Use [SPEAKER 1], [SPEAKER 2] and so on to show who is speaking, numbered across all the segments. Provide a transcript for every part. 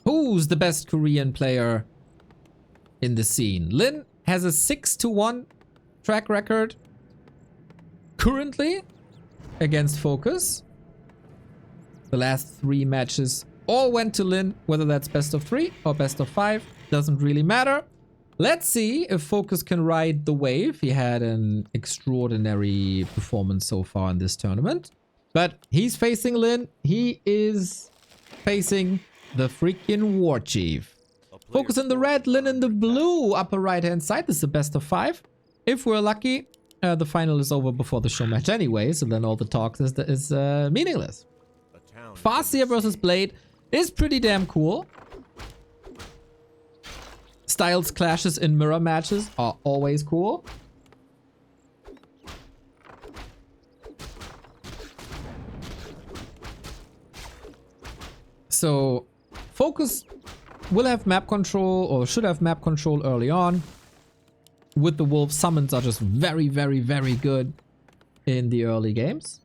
[SPEAKER 1] Who's the best Korean player in the scene? Lin has a 6-1 track record currently against FoCuS. The last 3 matches all went to Lin, whether that's best of 3 or best of 5, doesn't really matter. Let's see if FoCuS can ride the wave. He had an extraordinary performance so far in this tournament. But he's facing Lin. He is facing the freaking Warchief. FoCuS in the red, Lin in the blue. Upper right hand side. This is the best of 5. If we're lucky, the final is over before the show match anyway. So then all the talk is meaningless. Farseer versus Blade is pretty damn cool. Styles clashes in mirror matches are always cool. So FoCuS will have map control, or should have map control early on. With the wolf, summons are just very, very, very good in the early games.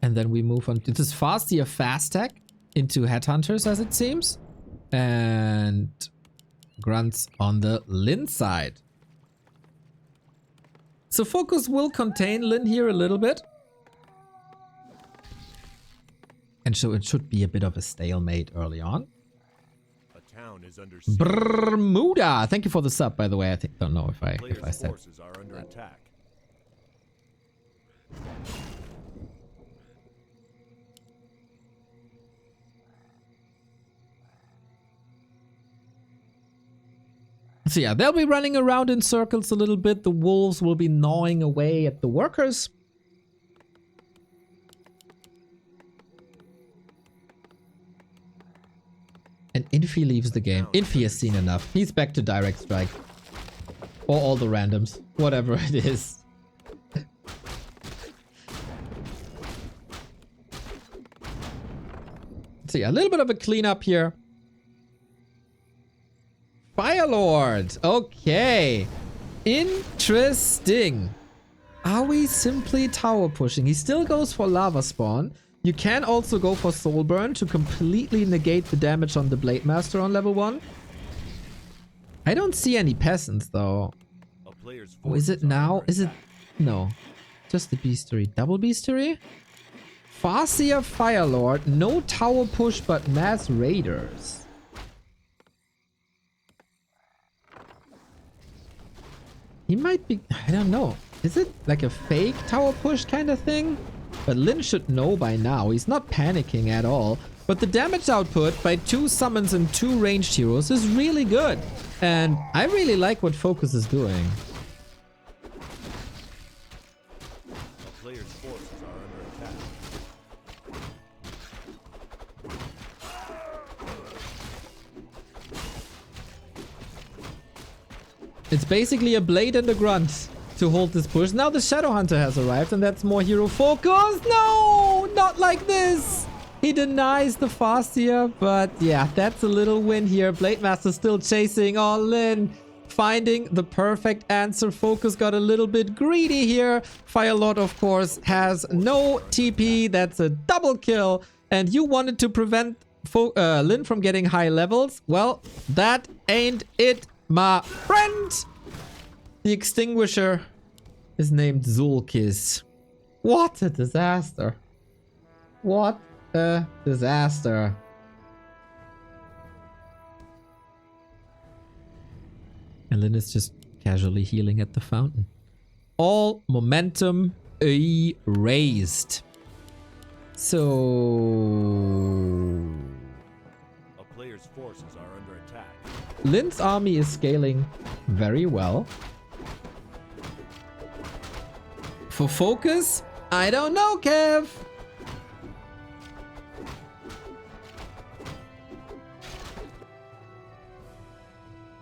[SPEAKER 1] And then we move on. This is Farseer fast tech into Headhunters, as it seems. And Grunts on the Lin side. So FoCuS will contain Lin here a little bit. And so it should be a bit of a stalemate early on.
[SPEAKER 2] A town is under
[SPEAKER 1] Bermuda! Thank you for the sub, by the way. I don't know if I said
[SPEAKER 2] forces are under attack.
[SPEAKER 1] So yeah, they'll be running around in circles a little bit. The wolves will be gnawing away at the workers. And Infi leaves the game. Infi has seen enough. He's back to direct strike. Or all the randoms. Whatever it is. So yeah, a little bit of a cleanup here. Firelord. Okay. Interesting. Are we simply tower pushing? He still goes for lava spawn. You can also go for soul burn to completely negate the damage on the Blade Master on level 1. I don't see any peasants though. Oh, is it now? Is it? No. Just the beastery. Double beastery? Farseer Firelord. No tower push but mass raiders. He might be, I don't know. Is it like a fake tower push kind of thing? But Lin should know by now. He's not panicking at all. But the damage output by 2 summons and 2 ranged heroes is really good. And I really like what FoCuS is doing.
[SPEAKER 2] A player's forces are under attack.
[SPEAKER 1] It's basically a blade and a grunt to hold this push. Now the Shadow Hunter has arrived and that's more hero focus. No, not like this. He denies the Farseer, but yeah, that's a little win here. Blade Master still chasing all in, finding the perfect answer. FoCuS got a little bit greedy here. Firelord, of course, has no TP. That's a double kill. And you wanted to prevent Lin from getting high levels. Well, that ain't it, my friend. The Extinguisher is named Zulkis. What a disaster. What a disaster. And Lin is just casually healing at the fountain. All momentum erased. So...
[SPEAKER 2] A player's forces are under attack.
[SPEAKER 1] Lin's army is scaling very well. For FoCuS, I don't know, Kev.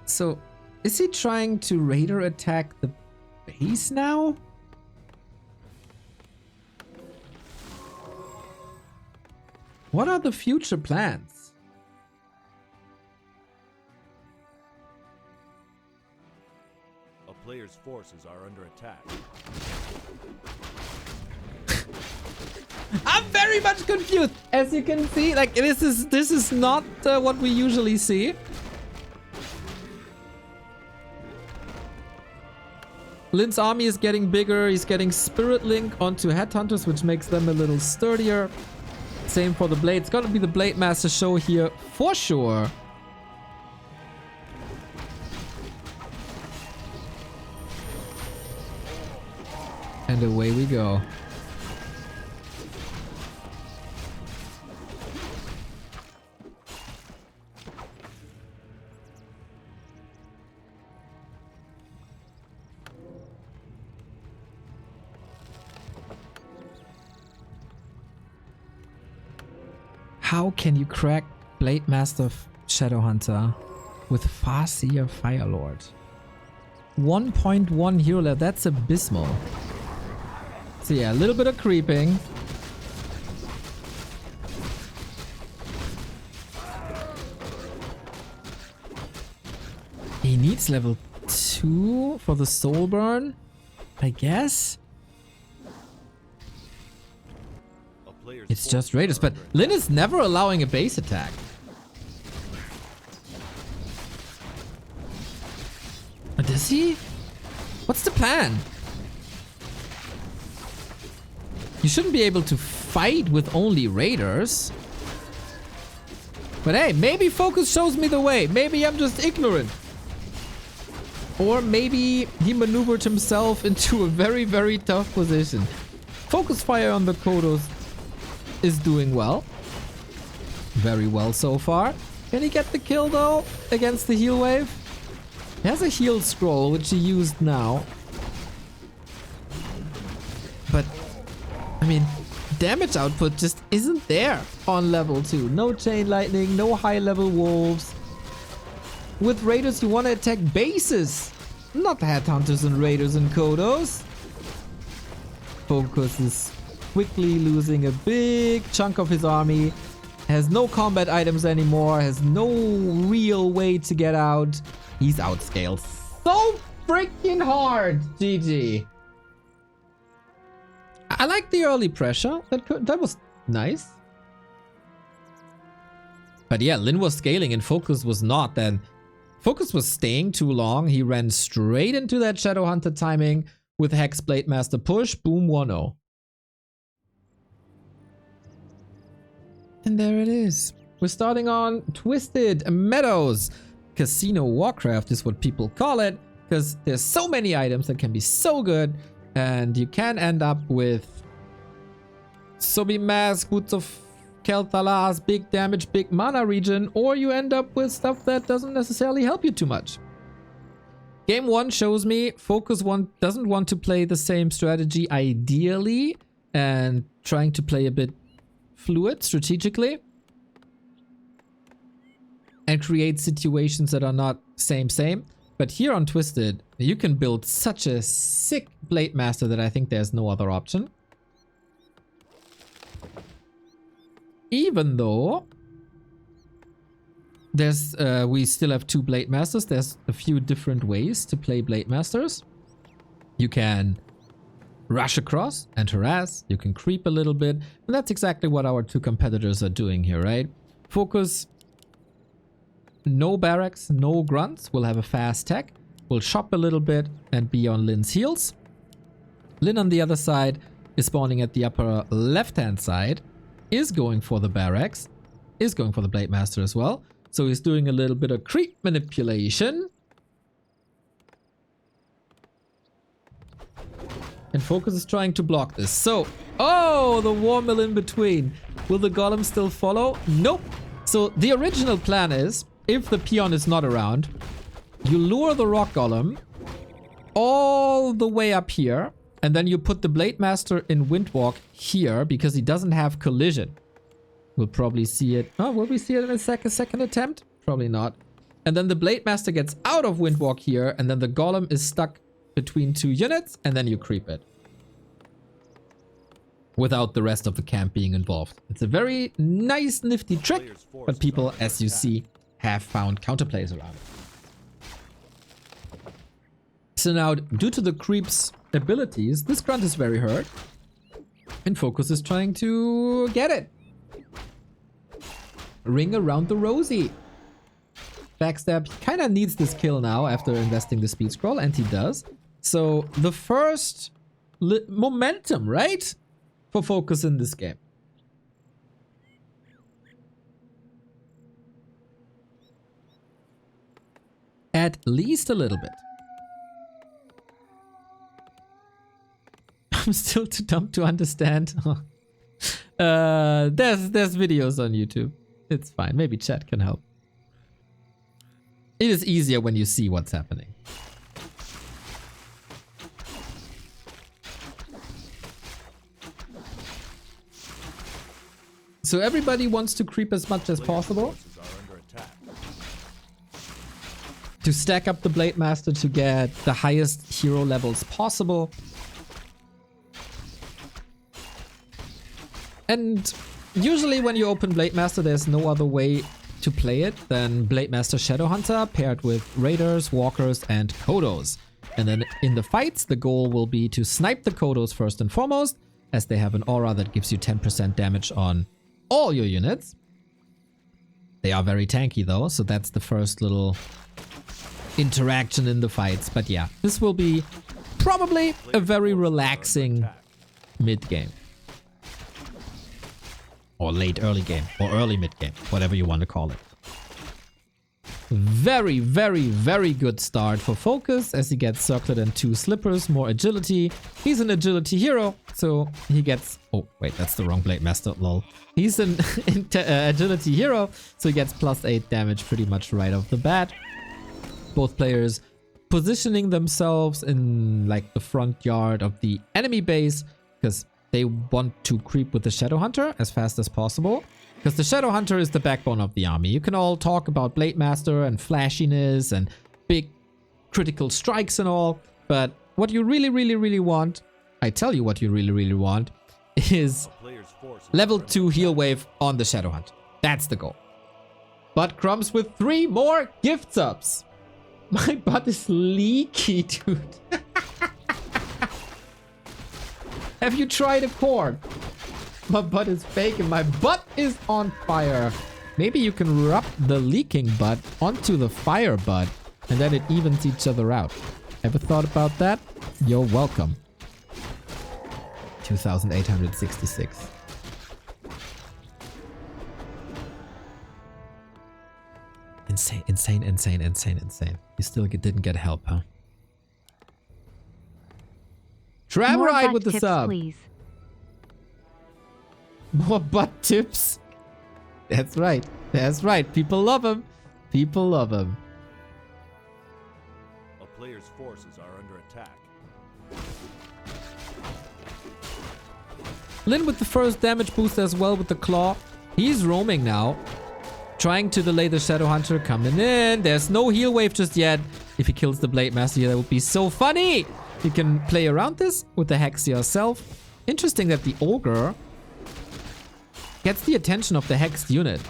[SPEAKER 1] So, is he trying to raider attack the base now? What are the future plans?
[SPEAKER 2] A player's forces are under attack.
[SPEAKER 1] I'm very much confused. As you can see, like this is not what we usually see. Lin's army is getting bigger. He's getting Spirit Link onto Headhunters, which makes them a little sturdier. Same for the Blade. It's gonna be the Blade Master show here for sure. And away we go. How can you crack Blade Master Shadowhunter with Farseer Firelord? 1.1 hero level, that's abysmal. So yeah, a little bit of creeping. He needs level 2 for the soul burn, I guess. It's just Raiders, but Lin is never allowing a base attack. Or does he? What's the plan? You shouldn't be able to fight with only Raiders. But hey, maybe FoCuS shows me the way. Maybe I'm just ignorant. Or maybe he maneuvered himself into a very, very tough position. Focus fire on the Kodos is doing well. Very well so far. Can he get the kill though against the heal wave? He has a heal scroll which he used now. But I mean, damage output just isn't there on level 2. No chain lightning, no high level wolves. With Raiders you want to attack bases, not Headhunters and Raiders and Kodos. FoCuS is quickly losing a big chunk of his army. Has no combat items anymore. Has no real way to get out. He's outscaled so freaking hard. GG. I like the early pressure. That was nice. But yeah, Lin was scaling and FoCuS was not. Then FoCuS was staying too long. He ran straight into that Shadowhunter timing with Hex Blade Master push. Boom, 1-0. And there it is. We're starting on Twisted Meadows. Casino Warcraft is what people call it, because there's so many items that can be so good, and you can end up with Sobi Mask, Boots of Kel'Thalas, big damage, big mana regen, or you end up with stuff that doesn't necessarily help you too much. Game 1 shows me FoCuS doesn't want to play the same strategy ideally, and trying to play a bit fluid strategically and create situations that are not same. But here on Twisted, you can build such a sick Blade Master that I think there's no other option. Even though there's we still have 2 Blade Masters, there's a few different ways to play Blade Masters. You can rush across and harass, you can creep a little bit, and that's exactly what our 2 competitors are doing here, right? FoCuS, no barracks, no grunts, will have a fast tech, will shop a little bit and be on Lin's heels. Lin on the other side is spawning at the upper left hand side, is going for the barracks, is going for the Blade Master as well, so he's doing a little bit of creep manipulation. And FoCuS is trying to block this. So, oh, the War Mill in between. Will the Golem still follow? Nope. So the original plan is, if the Peon is not around, you lure the Rock Golem all the way up here, and then you put the Blade Master in Windwalk here, because he doesn't have collision. We'll probably see it. Oh, will we see it in a second attempt? Probably not. And then the Blade Master gets out of Windwalk here, and then the Golem is stuck between 2 units, and then you creep it. Without the rest of the camp being involved. It's a very nice, nifty trick, but people, as you see, have found counterplays around it. So now, due to the creep's abilities, this grunt is very hurt. And FoCuS is trying to get it. Ring around the rosy. Backstab kind of needs this kill now after investing the speed scroll, and he does. So the first momentum, right? For FoCuS in this game. At least a little bit. I'm still too dumb to understand. There's videos on YouTube. It's fine. Maybe chat can help. It is easier when you see what's happening. So everybody wants to creep as much as possible to stack up the Blade Master to get the highest hero levels possible. And usually when you open Blade Master, there's no other way to play it than Blade Master Shadowhunter paired with Raiders, Walkers, and Kodos. And then in the fights, the goal will be to snipe the Kodos first and foremost, as they have an aura that gives you 10% damage on all your units. They are very tanky though, so that's the first little interaction in the fights. But yeah, this will be probably a very relaxing mid-game. Or late early game, or early mid game, whatever you want to call it. Very, very, very good start for FoCuS as he gets Circlet and 2 Slippers, more agility. He's an agility hero, so he gets... Oh, wait, that's the wrong Blade Master, lol. He's an agility hero, so he gets +8 damage pretty much right off the bat. Both players positioning themselves in like the front yard of the enemy base, because they want to creep with the Shadowhunter as fast as possible. Because the Shadowhunter is the backbone of the army. You can all talk about Blade Master and flashiness and big critical strikes and all. But what you really, really, really want, I tell you what you really, really want, is level 2 heal wave on the Shadowhunter. That's the goal. Butt crumbs with 3 more gift subs. My butt is leaky, dude. Have you tried a cord? My butt is fake and my butt is on fire. Maybe you can rub the leaking butt onto the fire butt and then it evens each other out. Ever thought about that? You're welcome. 2,866. Insane, insane, insane, insane, insane. You still didn't get help, huh? Tramride with the
[SPEAKER 3] tips,
[SPEAKER 1] sub.
[SPEAKER 3] Please.
[SPEAKER 1] More butt tips. That's right. That's right. People love him. People love him.
[SPEAKER 2] A player's forces are under attack.
[SPEAKER 1] Lin with the first damage boost as well with the claw. He's roaming now. Trying to delay the Shadowhunter coming in. There's no heal wave just yet. If he kills the Blade Master here, that would be so funny. You can play around this with the Hex yourself. Interesting that the Ogre gets the attention of the Hexed unit.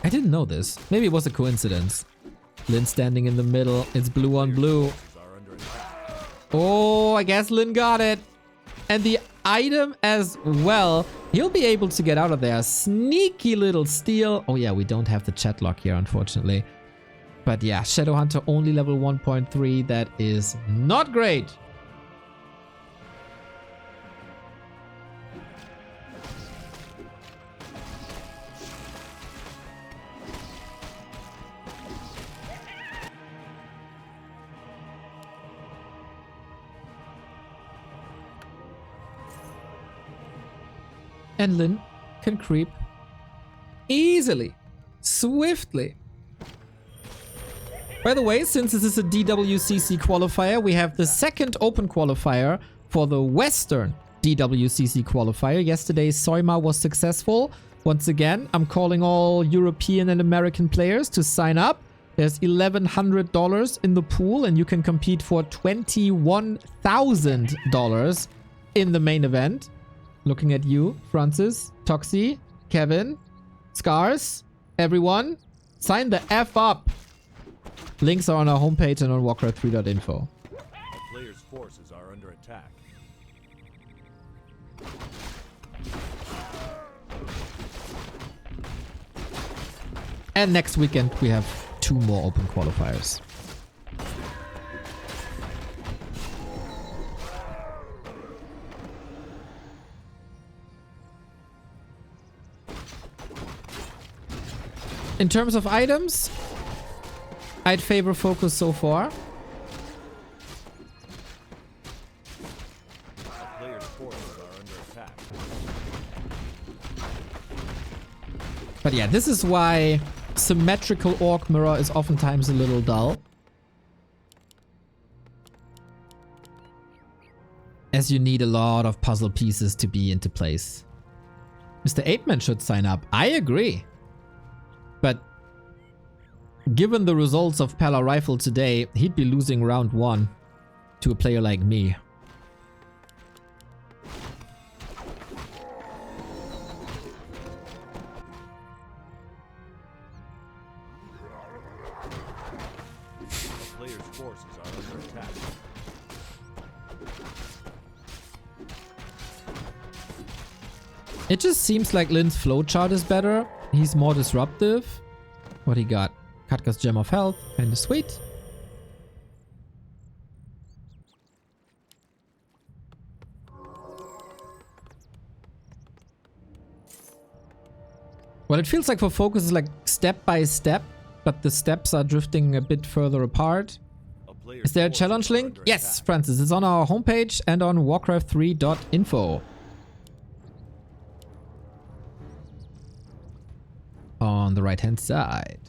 [SPEAKER 1] I didn't know this. Maybe it was a coincidence. Lin standing in the middle. It's blue on blue. Oh, I guess Lin got it. And the item as well. He'll be able to get out of there. Sneaky little steal. Oh yeah, we don't have the chat lock here, unfortunately. But yeah, Shadowhunter only level 1.3. That is not great. And Lin can creep easily, swiftly. By the way, since this is a DWCC qualifier, we have the second open qualifier for the Western DWCC qualifier. Yesterday's Soima was successful. Once again, I'm calling all European and American players to sign up. There's $1,100 in the pool and you can compete for $21,000 in the main event. Looking at you, Francis, Toxie, Kevin, Scars, everyone, sign the F up. Links are on our homepage and on Warcraft3.info.
[SPEAKER 2] A player's forces are under attack.
[SPEAKER 1] And next weekend we have 2 more open qualifiers. In terms of items, I'd favor FoCuS so far.
[SPEAKER 2] Players' forces are under attack.
[SPEAKER 1] But yeah, this is why symmetrical orc mirror is oftentimes a little dull. As you need a lot of puzzle pieces to be into place. Mr. Apeman should sign up. I agree. But given the results of Pala Rifle today, he'd be losing round 1 to a player like me.
[SPEAKER 2] Players' forces are under attack.
[SPEAKER 1] It just seems like Lin's flowchart is better. He's more disruptive. What he got? Katka's Gem of Health. Kinda sweet. Well, it feels like for FoCuS is like step by step, but the steps are drifting a bit further apart. Is there a challenge link? Yes, Francis. It's on our homepage and on warcraft3.info. On the right hand side.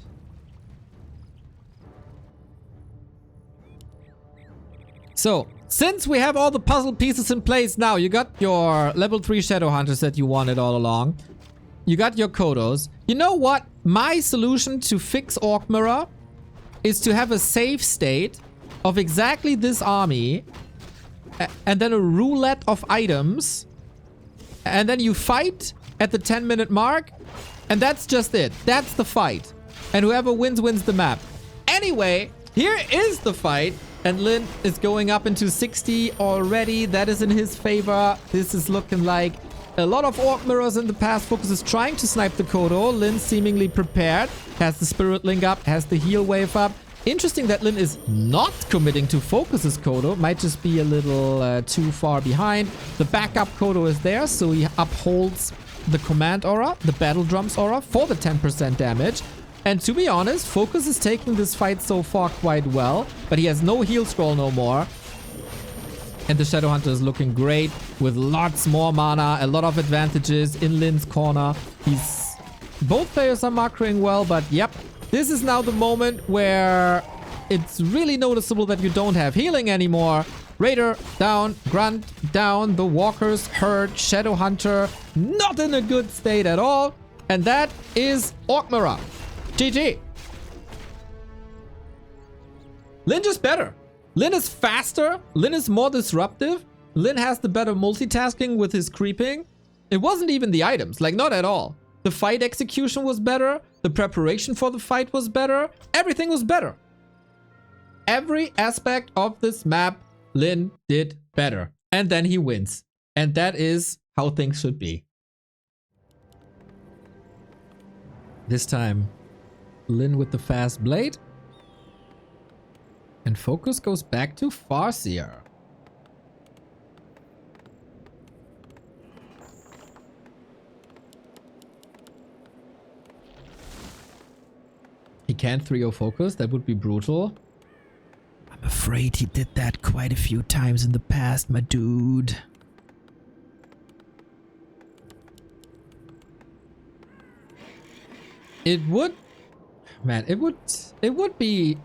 [SPEAKER 1] So, since we have all the puzzle pieces in place now, you got your level 3 Shadowhunters that you wanted all along. You got your Kodos. You know what? My solution to fix Orc Mirror is to have a save state of exactly this army and then a roulette of items, and then you fight at the 10-minute mark. And that's just it. That's the fight. And whoever wins, wins the map. Anyway, here is the fight. And Lin is going up into 60 already. That is in his favor. This is looking like a lot of Orc Mirrors in the past. FoCuS is trying to snipe the Kodo. Lin seemingly prepared. Has the Spirit Link up. Has the Heal Wave up. Interesting that Lin is not committing to FoCuS's Kodo. Might just be a little too far behind. The backup Kodo is there. So he upholds the command aura, the battle drums aura for the 10% damage. And to be honest, FoCuS is taking this fight so far quite well, but he has no heal scroll no more. And the Shadowhunter is looking great with lots more mana, a lot of advantages in Lin's corner. Both players are macroing well, but yep, this is now the moment where it's really noticeable that you don't have healing anymore. Raider down, Grunt down, the Walkers hurt, Shadowhunter not in a good state at all. And that is Orc Mirror. GG. Lin just better. Lin is faster. Lin is more disruptive. Lin has the better multitasking with his creeping. It wasn't even the items, like not at all. The fight execution was better. The preparation for the fight was better. Everything was better. Every aspect of this map Lin did better. And then he wins. And that is how things should be. This time, Lin with the fast blade. And FoCuS goes back to Farseer. He can't 3-0 FoCuS. That would be brutal. I'm afraid he did that quite a few times in the past, my dude. It would... Man, it would be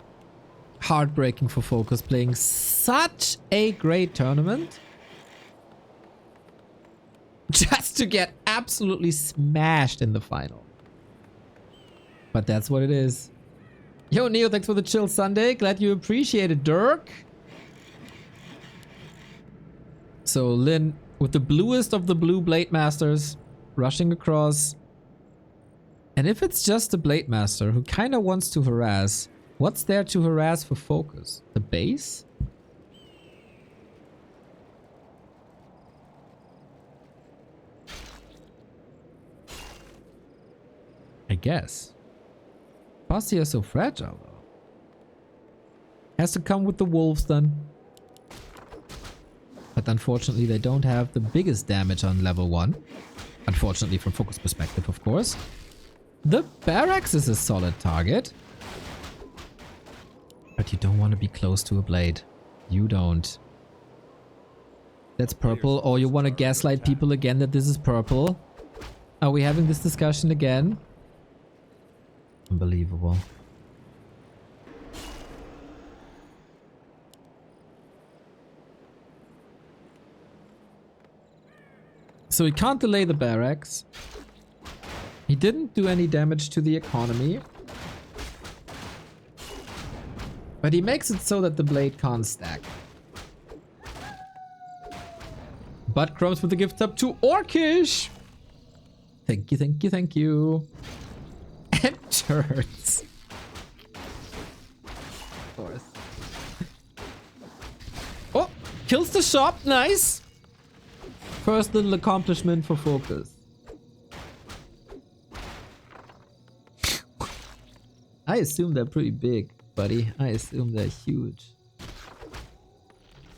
[SPEAKER 1] heartbreaking for FoCuS playing such a great tournament just to get absolutely smashed in the final. But that's what it is. Yo, Neo, thanks for the chill Sunday. Glad you appreciate it, Dirk. So Lin with the bluest of the blue Blade Masters rushing across. And if it's just a Blade Master who kind of wants to harass, what's there to harass for FoCuS? The base? I guess. Posse is so fragile though. Has to come with the wolves then. But unfortunately they don't have the biggest damage on level 1. Unfortunately from FoCuS perspective, of course. The barracks is a solid target. But you don't want to be close to a blade. You don't. That's purple. Or you want to gaslight people again that this is purple. Are we having this discussion again? Unbelievable. So he can't delay the barracks. He didn't do any damage to the economy. But he makes it so that the blade can't stack. Butt crumbs with the gift up to Orcish! Thank you, thank you, thank you. And turds. Of course. Oh! Kills the shop, nice! First little accomplishment for FoCuS. I assume they're pretty big, buddy. I assume they're huge.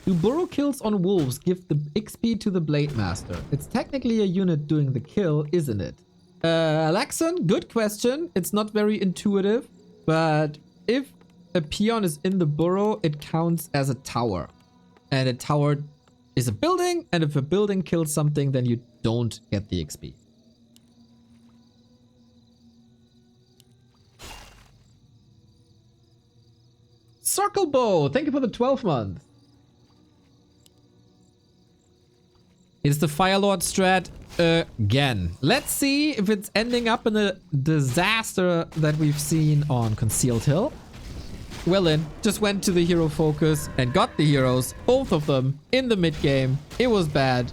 [SPEAKER 1] Do burrow kills on wolves give the XP to the Blade Master? It's technically a unit doing the kill, isn't it? Alexon, good question. It's not very intuitive, but if a peon is in the burrow, it counts as a tower. And a tower is a building, and if a building kills something, then you don't get the XP. Circle Bow, thank you for the 12 month. It's the Firelord strat again. Let's see if it's ending up in a disaster that we've seen on Concealed Hill. Wellin just went to the hero focus and got the heroes, both of them, in the mid game. It was bad.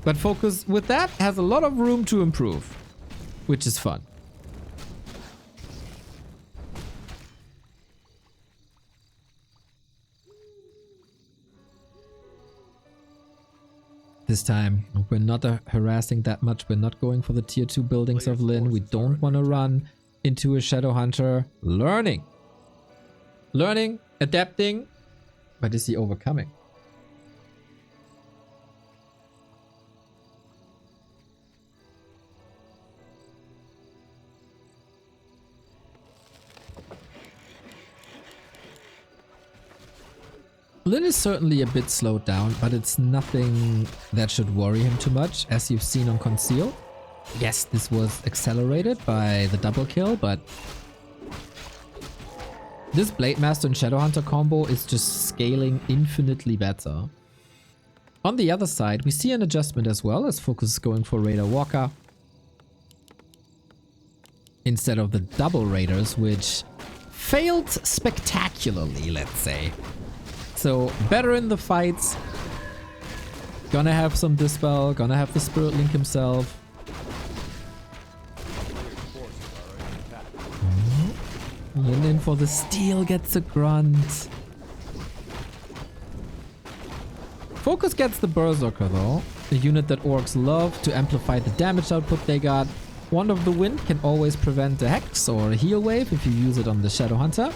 [SPEAKER 1] But FoCuS with that has a lot of room to improve, which is fun. This time, we're not harassing that much. We're not going for the tier 2 buildings of Lin. We don't want to run into a Shadow Hunter. Learning. Learning, adapting. But is he overcoming? Lin is certainly a bit slowed down, but it's nothing that should worry him too much, as you've seen on Conceal. Yes, this was accelerated by the double kill, but this Blade Master and Shadow Hunter combo is just scaling infinitely better. On the other side, we see an adjustment as well, as FoCuS is going for Raider Walker instead of the double Raiders, which failed spectacularly, let's say. So, better in the fights. Gonna have some Dispel, gonna have the Spirit Link himself. Lin in for the steal, gets a grunt. FoCuS gets the Berserker though, a unit that orcs love to amplify the damage output they got. Wand of the Wind can always prevent a Hex or a Heal Wave if you use it on the Shadow Hunter.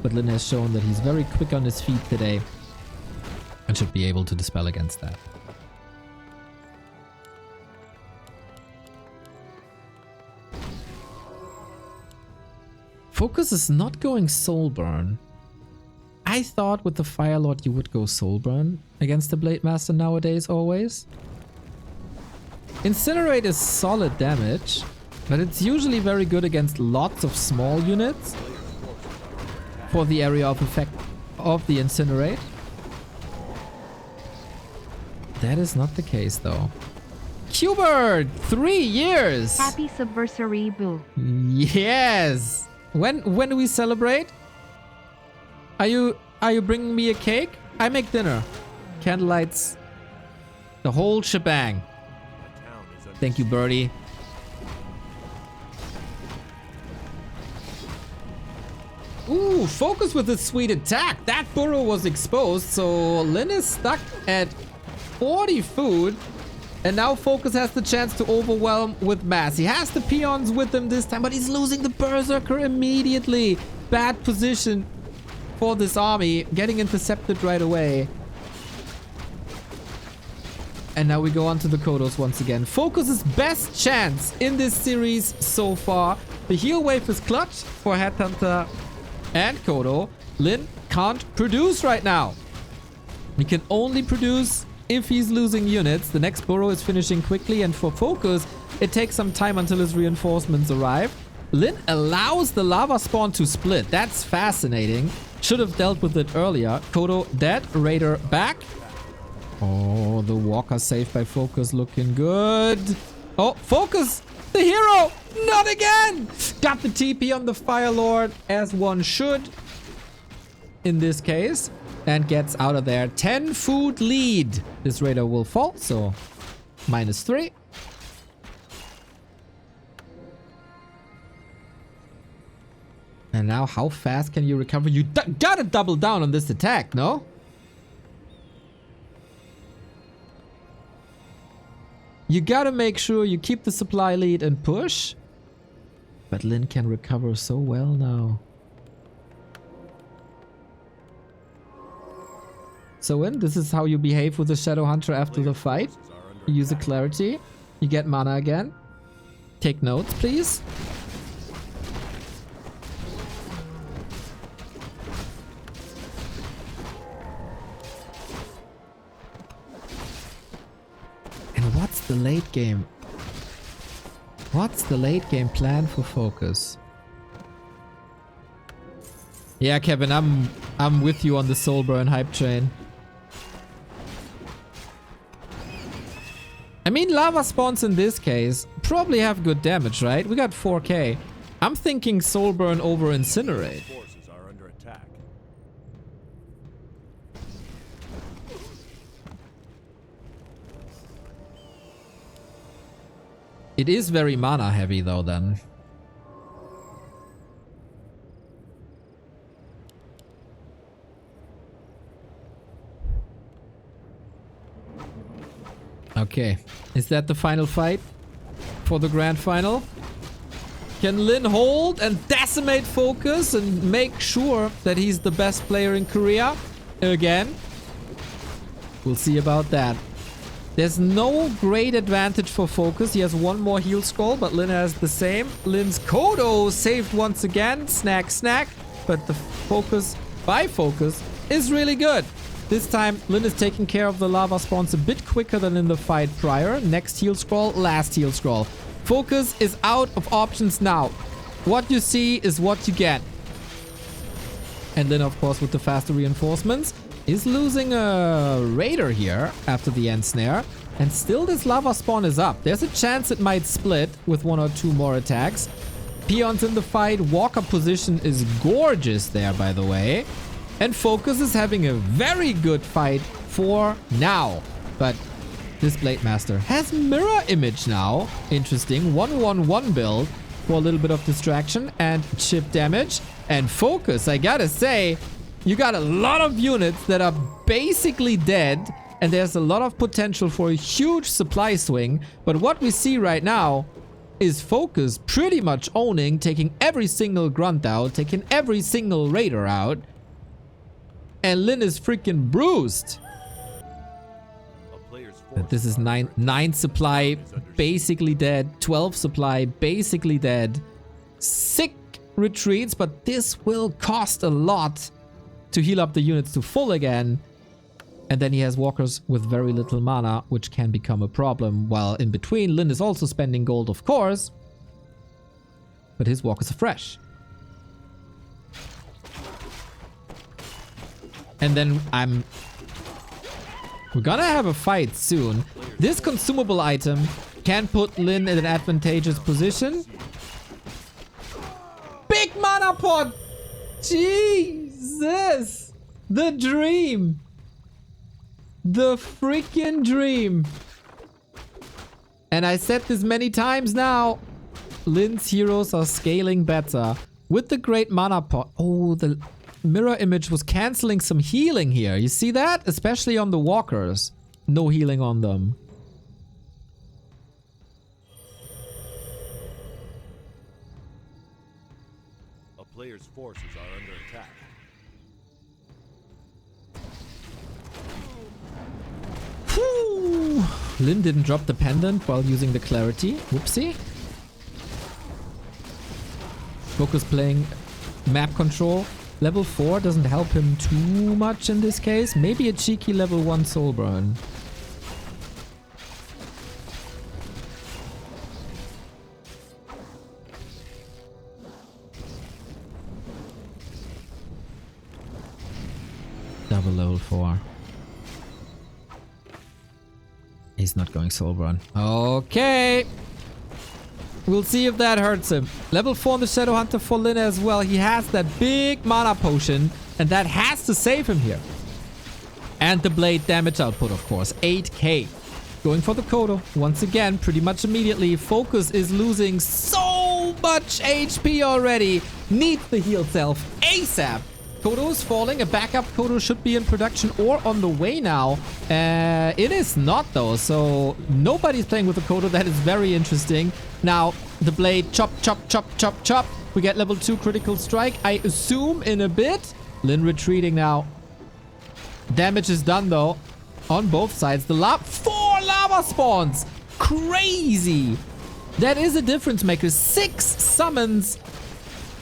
[SPEAKER 1] But Lin has shown that he's very quick on his feet today and should be able to dispel against that. FoCuS is not going Soulburn. I thought with the Firelord you would go Soulburn against the Blade Master nowadays always. Incinerate is solid damage, but it's usually very good against lots of small units. For the area of effect of the Incinerate. That is not the case though. Qbert, 3 years!
[SPEAKER 3] Happy Subversary, boo.
[SPEAKER 1] Yes! When do we celebrate? Are you bringing me a cake? I make dinner. Candlelights. The whole shebang. Thank you, Birdie. Ooh, FoCuS with a sweet attack. That burrow was exposed, so Lin is stuck at 40 food. And now FoCuS has the chance to overwhelm with mass. He has the peons with him this time, but he's losing the Berserker immediately. Bad position for this army, getting intercepted right away. And now we go on to the Kodos once again. FoCuS's best chance in this series so far. The heal wave is clutch for Headhunter and Kodo. Lin can't produce right now. He can only produce if he's losing units. The next burrow is finishing quickly, and for FoCuS, it takes some time until his reinforcements arrive. Lin allows the lava spawn to split. That's fascinating. Should have dealt with it earlier. Kodo dead. Raider back. Oh, the Walker saved by FoCuS looking good. Oh, FoCuS, the hero. Not again. Got the TP on the Fire Lord, as one should in this case, and gets out of there. 10 food lead. This Raider will fall, so -3. And now how fast can you recover? You gotta double down on this attack, no? You gotta make sure you keep the supply lead and push. But Lin can recover so well now. So this is how you behave with the Shadow Hunter after the fight. You use a clarity. You get mana again. Take notes, please. What's the late game? What's the late game plan for FoCuS? Yeah, Kevin, I'm with you on the Soulburn hype train. I mean, lava spawns in this case probably have good damage, right? We got 4k. I'm thinking Soulburn over Incinerate.
[SPEAKER 2] Forces are under attack.
[SPEAKER 1] It is very mana heavy though then. Okay, is that the final fight for the grand final? Can Lin hold and decimate FoCuS and make sure that he's the best player in Korea again? We'll see about that. There's no great advantage for FoCuS. He has one more heal scroll, but Lin has the same. Lin's Kodo saved once again. Snack, snack. But the focus by FoCuS is really good. This time, Lin is taking care of the lava spawns a bit quicker than in the fight prior. Next heal scroll, last heal scroll. FoCuS is out of options now. What you see is what you get. And then, of course, with the faster reinforcements, is losing a Raider here after the end snare. And still this lava spawn is up. There's a chance it might split with 1 or 2 more attacks. Peons in the fight. Walker position is gorgeous there, by the way. And FoCuS is having a very good fight for now. But this Blade Master has mirror image now. Interesting. 1-1-1 build for a little bit of distraction and chip damage. And FoCuS, I gotta say, you got a lot of units that are basically dead. And there's a lot of potential for a huge supply swing. But what we see right now is FoCuS pretty much owning, taking every single grunt out, taking every single raider out. And Lin is freaking bruised. This is 9 supply, basically dead. 12 supply, basically dead. Sick retreats, but this will cost a lot to heal up the units to full again. And then he has walkers with very little mana, which can become a problem. While in between, Lin is also spending gold, of course. But his walkers are fresh. And then we're gonna have a fight soon. This consumable item can put Lin in an advantageous position. Big mana pot! Jesus! The dream! The freaking dream! And I said this many times now. Lin's heroes are scaling better. With the great mana pot. Oh, the mirror image was canceling some healing here. You see that? Especially on the walkers. No healing on them.
[SPEAKER 2] player's forces are under attack.
[SPEAKER 1] Whew. Lin didn't drop the pendant while using the clarity. Whoopsie. FoCuS playing map control. Level 4 doesn't help him too much in this case. Maybe a cheeky level 1 soul burn. Double level 4. He's not going soul burn. Okay. We'll see if that hurts him. Level 4 on the Shadow Hunter for Lin as well. He has that big mana potion, and that has to save him here. And the blade damage output, of course. 8k. Going for the Kodo. Once again, pretty much immediately. FoCuS is losing so much HP already. Needs the heal self ASAP. Kodo is falling. A backup Kodo should be in production or on the way now. It is not though, so nobody's playing with the Kodo. That is very interesting. Now, the blade, chop, chop, chop, chop, chop. We get level 2 critical strike, I assume, in a bit. Lin retreating now. Damage is done though, on both sides. The 4 lava spawns. Crazy. That is a difference maker. 6 summons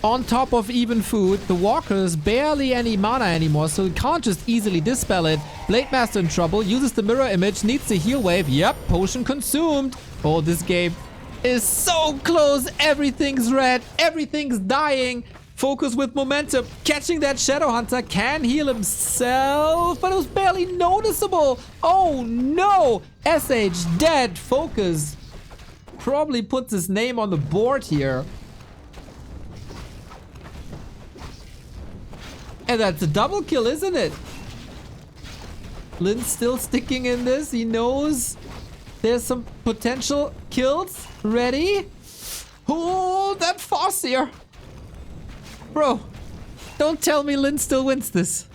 [SPEAKER 1] on top of even food. The walkers barely any mana anymore, so he can't just easily dispel it. Blade Master in trouble, uses the mirror image, needs the heal wave. Yep, potion consumed. Oh, this game is so close. Everything's red, everything's dying. FoCuS with momentum, catching that Shadow Hunter, can heal himself, but it was barely noticeable. Oh no, SH dead. FoCuS probably puts his name on the board here. And that's a double kill, isn't it? Lin's still sticking in this. He knows there's some potential kills. Ready? Oh, that Farseer. Bro, don't tell me Lin still wins this.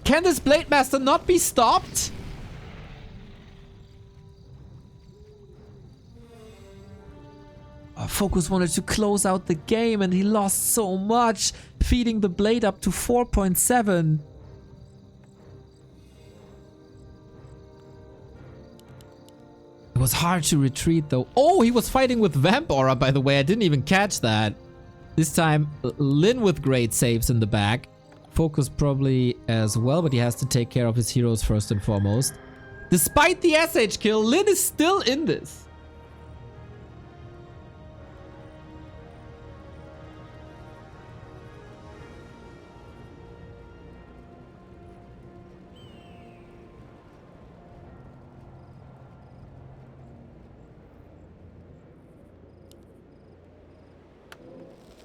[SPEAKER 1] Can this Blade Master not be stopped? FoCuS wanted to close out the game and he lost so much, feeding the blade up to 4.7. It was hard to retreat though. Oh, he was fighting with Vamp Aura, by the way. I didn't even catch that. This time, Lin with great saves in the back. FoCuS probably as well, but he has to take care of his heroes first and foremost. Despite the SH kill, Lin is still in this.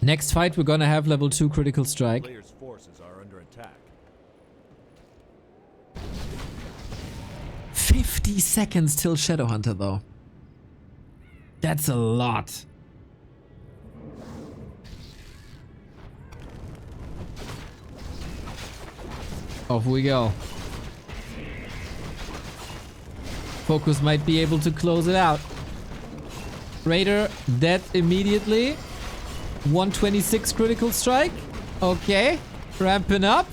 [SPEAKER 1] Next fight, we're gonna have level 2 critical strike.
[SPEAKER 2] Player's forces are under attack.
[SPEAKER 1] 50 seconds till Shadow Hunter, though. That's a lot. Off we go. FoCuS might be able to close it out. Raider dead immediately. 126 critical strike. Okay. Ramping up.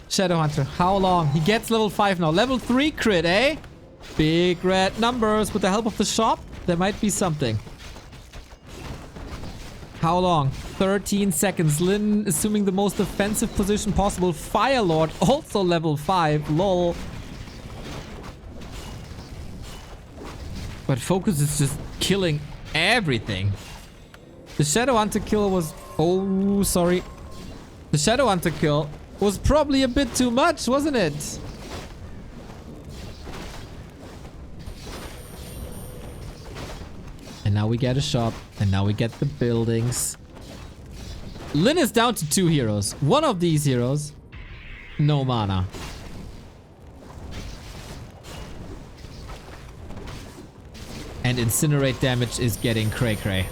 [SPEAKER 1] Shadow Hunter. How long? He gets level 5 now. Level 3 crit, eh? Big red numbers. With the help of the shop, there might be something. How long? 13 seconds. Lin assuming the most offensive position possible. Firelord also level 5. Lol. But FoCuS is just killing everything. The Shadow Hunter kill was... Oh, sorry. The Shadow Hunter kill was probably a bit too much, wasn't it? And now we get a shop. And now we get the buildings. Lin is down to 2 heroes. One of these heroes, no mana. And incinerate damage is getting cray-cray.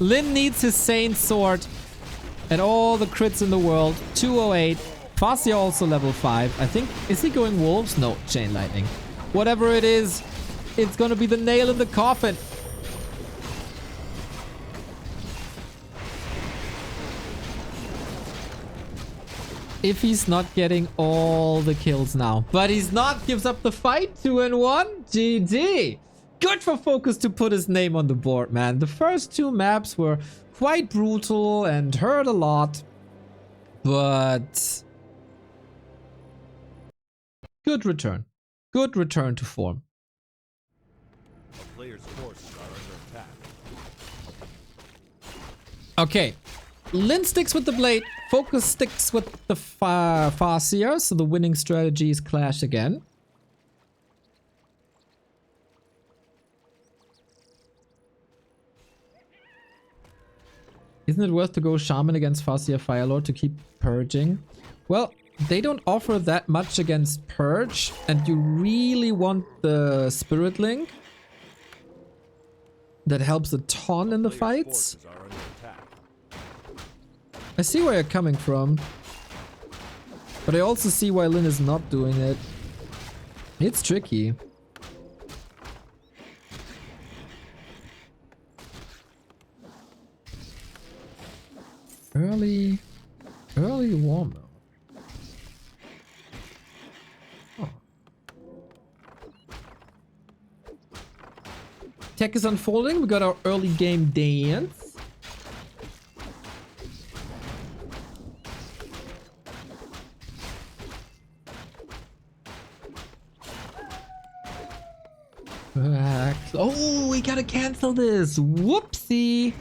[SPEAKER 1] Lin needs his Saint Sword and all the crits in the world. 208. Farseer also level 5. I think... Is he going wolves? No, Chain Lightning. Whatever it is, it's gonna be the nail in the coffin. if he's not getting all the kills now. But he's not. Gives up the fight. 2-1. GG. Good for FoCuS to put his name on the board, man. The first two maps were quite brutal and hurt a lot. But good return. Good return to form.
[SPEAKER 2] A player's forces are under attack.
[SPEAKER 1] Okay. Lin sticks with the blade. FoCuS sticks with the Farseer. So the winning strategies clash again. Isn't it worth to go Shaman against Farseer Firelord to keep purging? Well, they don't offer that much against Purge, and you really want the Spirit Link. That helps a ton in the fights. I see where you're coming from. But I also see why Lin is not doing it. It's tricky. Early warm up. Oh. Tech is unfolding. We got our early game dance. Oh, we gotta cancel this. Whoopsie.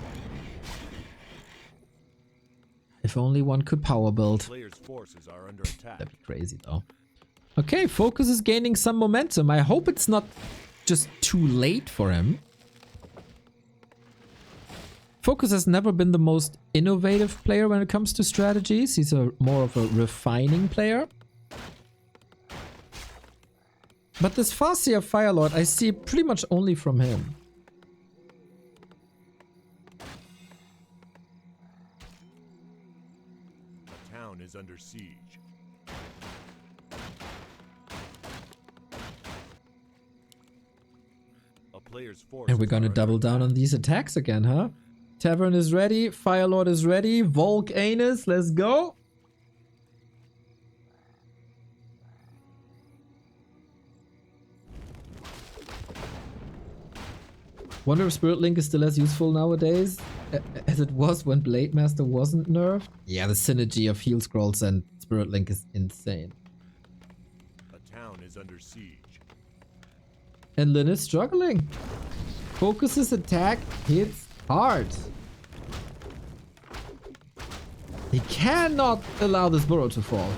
[SPEAKER 1] If only one could power build.
[SPEAKER 2] Player's forces are under attack.
[SPEAKER 1] That'd be crazy though. Okay, FoCuS is gaining some momentum. I hope it's not just too late for him. FoCuS has never been the most innovative player when it comes to strategies. He's more of a refining player. But this Farseer Firelord, I see pretty much only from him.
[SPEAKER 2] The town is under siege. A player's forces
[SPEAKER 1] And we're gonna double down on these attacks again, huh? Tavern is ready, Firelord is ready, Volcanus, let's go! Wonder if Spirit Link is still as useful nowadays as it was when Blade Master wasn't nerfed. Yeah, the synergy of heal scrolls and Spirit Link is insane.
[SPEAKER 2] A town is under siege.
[SPEAKER 1] And Lin is struggling. FoCuS's attack hits hard. He cannot allow this burrow to fall.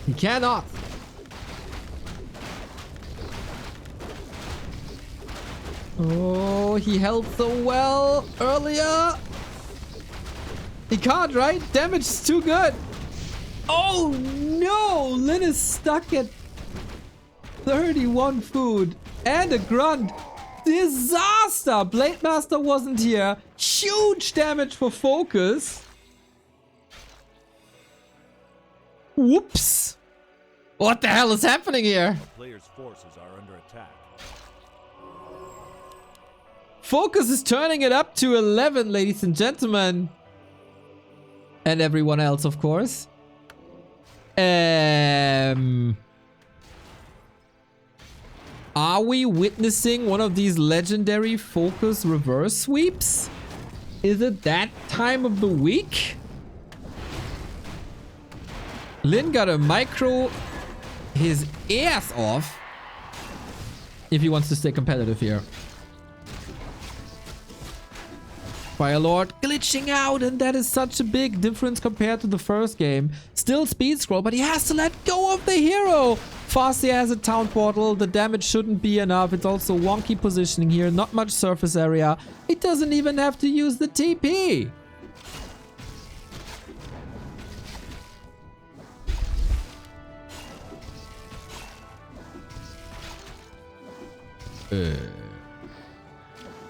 [SPEAKER 1] He cannot. Oh, he held so well earlier. He can't, right? Damage is too good. Oh no! Lin is stuck at 31 food and a grunt. Disaster! Blade Master wasn't here. Huge damage for FoCuS. Whoops. What the hell is happening here?
[SPEAKER 2] A player's forces are under attack.
[SPEAKER 1] FoCuS is turning it up to 11, ladies and gentlemen. And everyone else, of course. Are we witnessing one of these legendary FoCuS reverse sweeps? Is it that time of the week? Lin gotta micro his ass off if he wants to stay competitive here. Firelord glitching out, and that is such a big difference compared to the first game. Still speed scroll, but he has to let go of the hero. Farseer has a town portal. The damage shouldn't be enough. It's also wonky positioning here. Not much surface area. He doesn't even have to use the TP.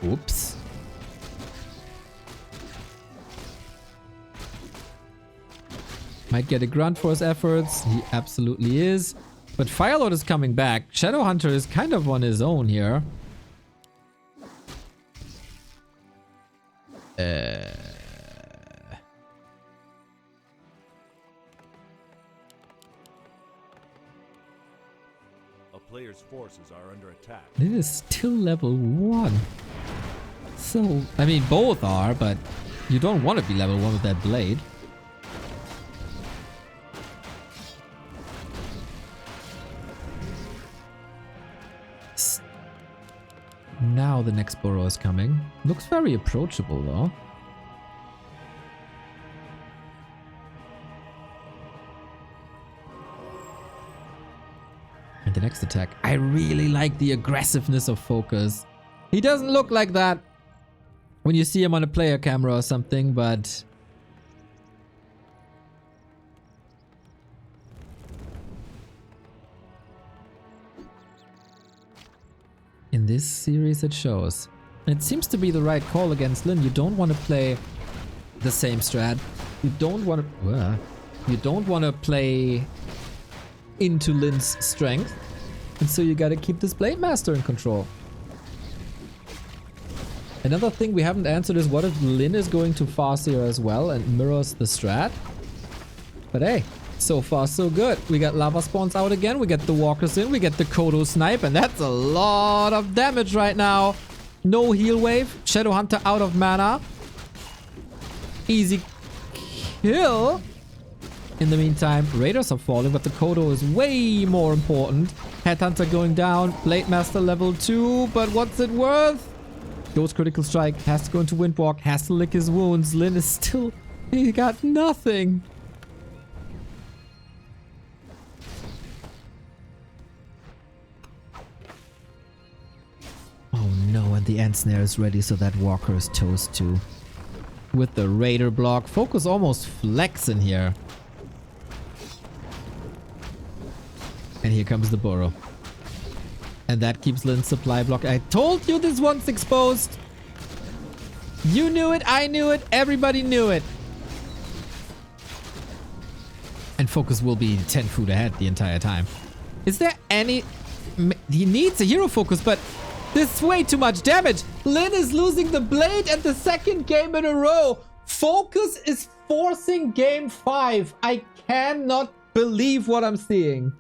[SPEAKER 1] Oops. Might get a grunt for his efforts. He absolutely is. But Firelord is coming back. Shadowhunter is kind of on his own here.
[SPEAKER 2] player's forces are under attack.
[SPEAKER 1] It is still level 1. So, I mean, both are, but you don't want to be level 1 with that blade. Now the next burrow is coming. Looks very approachable though. And the next attack. I really like the aggressiveness of FoCuS. He doesn't look like that when you see him on a player camera or something, but... in this series it shows. It seems to be the right call against Lin. You don't want to play the same strat. You don't want to play into Lin's strength. And so you gotta keep this Blade Master in control. Another thing we haven't answered is what if Lin is going to Farseer as well and mirrors the strat? But hey, so far so good. We got lava spawns out again, we get the walkers in, we get the Kodo snipe, and that's a lot of damage right now. No heal wave, Shadow Hunter out of mana. Easy kill. In the meantime, Raiders are falling, but the Kodo is way more important. Headhunter going down, Blade Master level 2, but what's it worth? Goes critical strike, has to go into Windwalk, has to lick his wounds. Lin is still... he got nothing. Oh no, and the Ant Snare is ready, so that Walker is toast too. With the Raider block, FoCuS almost flexing here. And here comes the burrow. And that keeps Lin's supply block. I told you this one's exposed. You knew it, I knew it, everybody knew it. And FoCuS will be 10 foot ahead the entire time. Is there any... he needs a hero focus, but this is way too much damage. Lin is losing the blade at the second game in a row. FoCuS is forcing game 5. I cannot believe what I'm seeing.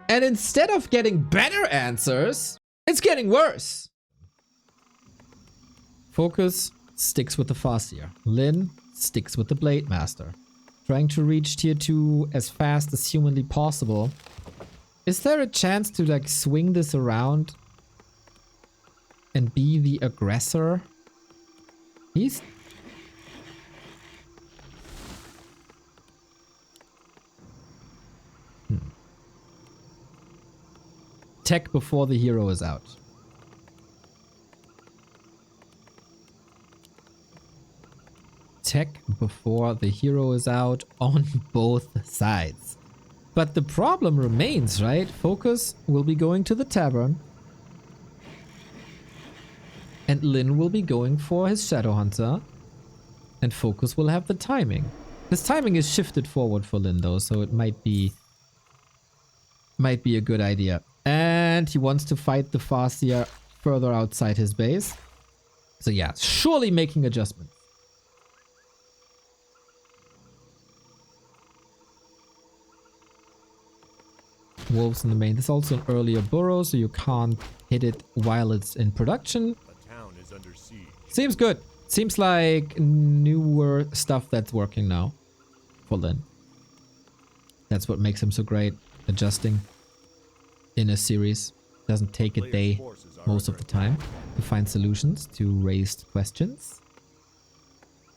[SPEAKER 1] And instead of getting better answers, it's getting worse. FoCuS sticks with the Farseer. Lin sticks with the Blade Master. Trying to reach tier 2 as fast as humanly possible. Is there a chance to like swing this around and be the aggressor? He's... tech before the hero is out. Tech before the hero is out on both sides. But the problem remains, right? FoCuS will be going to the tavern. And Lin will be going for his Shadow Hunter. And FoCuS will have the timing. This timing is shifted forward for Lin though, so it might be a good idea. And he wants to fight the Farseer further outside his base. So yeah, surely making adjustments. Wolves in the main. This is also an earlier burrow, so you can't hit it while it's in production.
[SPEAKER 2] The town is under siege.
[SPEAKER 1] Seems good. Seems like newer stuff that's working now for Lin. That's what makes him so great. Adjusting in a series. Doesn't take a day most of the time to find solutions to raised questions.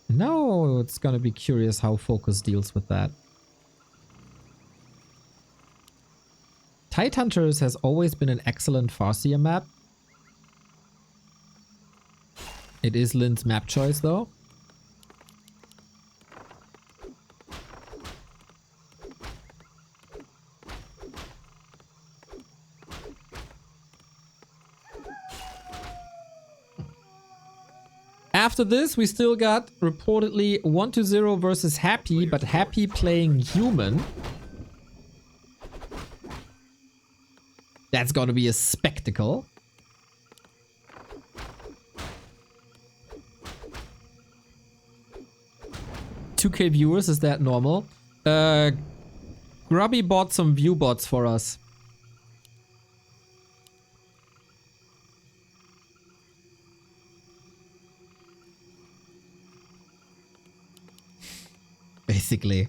[SPEAKER 1] And now it's gonna be curious how FoCuS deals with that. Tidehunters has always been an excellent Farseer map. It is Lin's map choice though. After this, we still got reportedly 1-0 versus Happy, but Happy playing human. That's gonna be a spectacle. $2K viewers, is that normal? Grubby bought some view bots for us. Basically.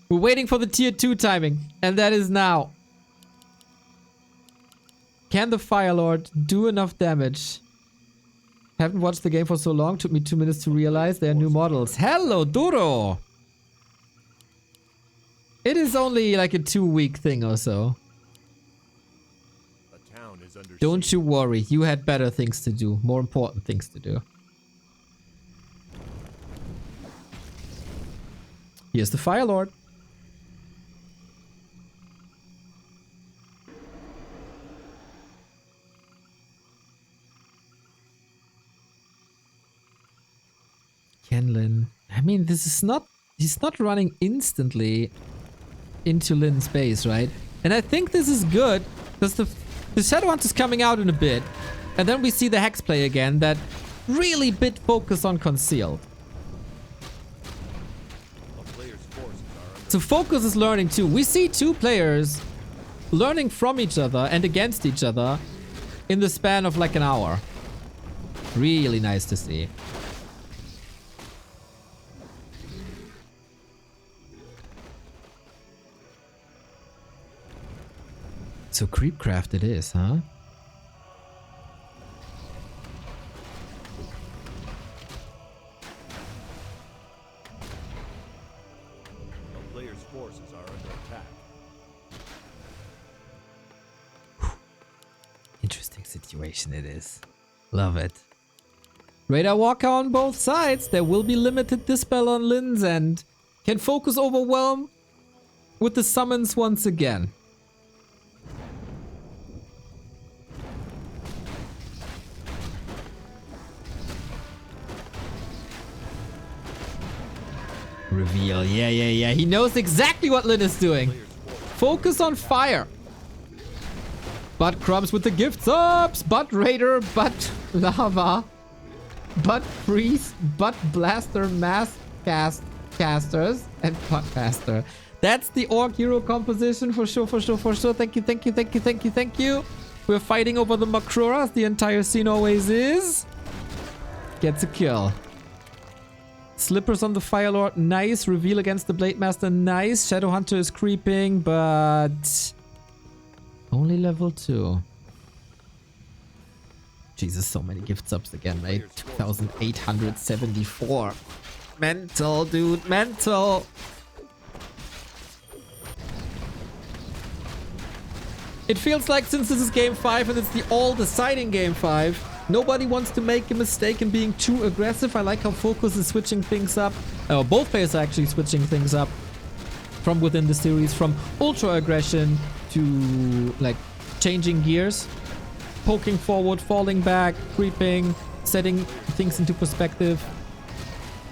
[SPEAKER 1] We're waiting for the tier 2 timing, and that is now. Can the Fire Lord do enough damage? Haven't watched the game for so long, took me 2 minutes to realize there are new models. Hello, Duro! It is only like a 2-week thing or so.
[SPEAKER 2] A town is under
[SPEAKER 1] Don't
[SPEAKER 2] siege.
[SPEAKER 1] you worry, you had better things to do, more important things to do. Here's the Fire Lord. Kenlin. I mean, this is not... He's not running instantly into Lin's base, right? And I think this is good, because the Shadowhunt is coming out in a bit. And then we see the Hex play again that really bit focus on concealed.
[SPEAKER 2] A player's forces are under
[SPEAKER 1] So FoCuS is learning too. We see two players learning from each other and against each other in the span of like an hour. Really nice to see. So Creepcraft it is, huh?
[SPEAKER 2] A player's forces are under attack.
[SPEAKER 1] Interesting situation it is. Love it. Radar Walker on both sides. There will be limited dispel on Lin's end. Can FoCuS overwhelm with the summons once again. Reveal. Yeah. He knows exactly what Lin is doing. Focus on fire. Butt Crumbs with the gift subs. Butt Raider. Butt Lava. Butt Priest. Butt Blaster. Mass Casters. And Butt Master. That's the Orc Hero composition for sure. Thank you. We're fighting over the Makruras. The entire scene always is. Gets a kill. Slippers on the Fire Lord, nice. Reveal against the Blade Master, nice. Shadow Hunter is creeping, but only level 2. Jesus, so many gift subs again, mate. 2,874. Mental, dude, mental. It feels like since this is game 5 and it's the all-deciding game 5, nobody wants to make a mistake in being too aggressive. I like how FoCuS is switching things up. Both players are actually switching things up from within the series, from ultra aggression to like changing gears, poking forward, falling back, creeping, setting things into perspective,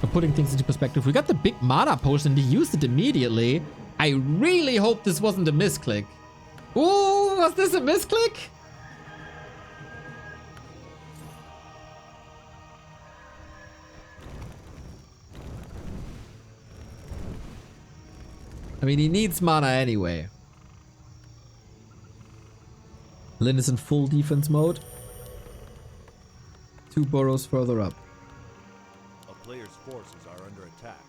[SPEAKER 1] or putting things into perspective. We got the big mana potion and he used it immediately. I really hope this wasn't a misclick. Ooh, was this a misclick? I mean, he needs mana anyway. Lin is in full defense mode. 2 burrows further up.
[SPEAKER 2] A player's forces are under attack.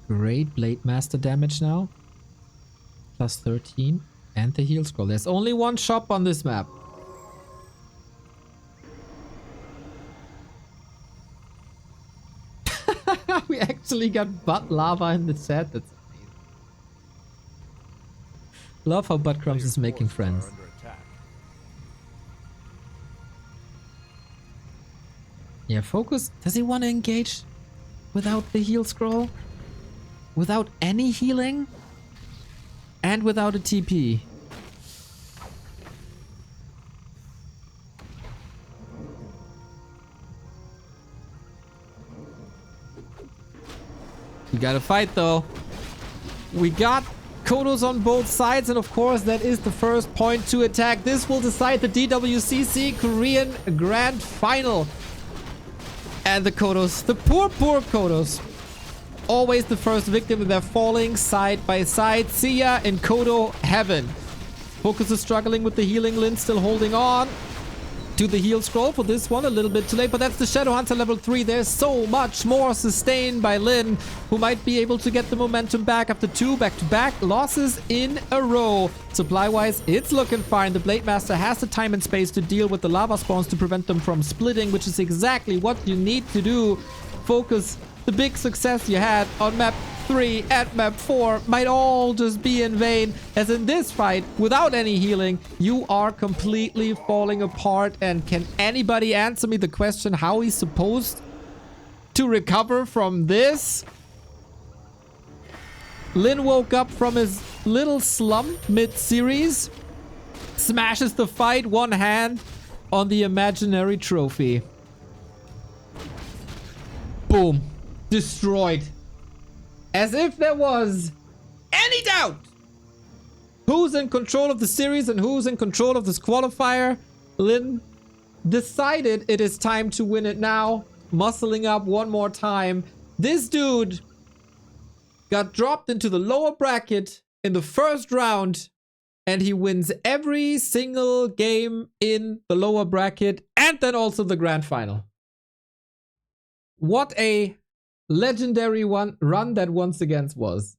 [SPEAKER 1] Great Blade Master damage now. Plus 13. And the heal scroll. There's only one shop on this map. We actually got Butt Lava in the chat. That's amazing. Love how Butt Crumbs is making friends.
[SPEAKER 2] Are under attack.
[SPEAKER 1] Yeah, FoCuS. Does he want to engage without the heal scroll? Without any healing? And without a TP? gotta fight though. We got Kodos on both sides, and of course that is the first point to attack. This will decide the DWCC Korean Grand Final. And the Kodos, the poor Kodos, always the first victim, and they're falling side by side. See ya in Kodo heaven. FoCuS is struggling with the healing. Lin still holding on to the heal scroll for this one. A little bit too late, but that's the Shadow Hunter level 3. There's so much more sustained by Lin, who might be able to get the momentum back after 2 back-to-back losses in a row. Supply-wise, it's looking fine. The Blade Master has the time and space to deal with the lava spawns to prevent them from splitting, which is exactly what you need to do. FoCuS, the big success you had on map 3 and map 4 might all just be in vain, as in this fight, without any healing, you are completely falling apart. And can anybody answer me the question how he's supposed to recover from this? Lin woke up from his little slump mid-series, smashes the fight, one hand on the imaginary trophy. Boom. Destroyed. As if there was any doubt who's in control of the series and who's in control of this qualifier. Lin decided it is time to win it now, muscling up one more time. This dude got dropped into the lower bracket in the first round, and he wins every single game in the lower bracket and then also the grand final. What a legendary run that once again was.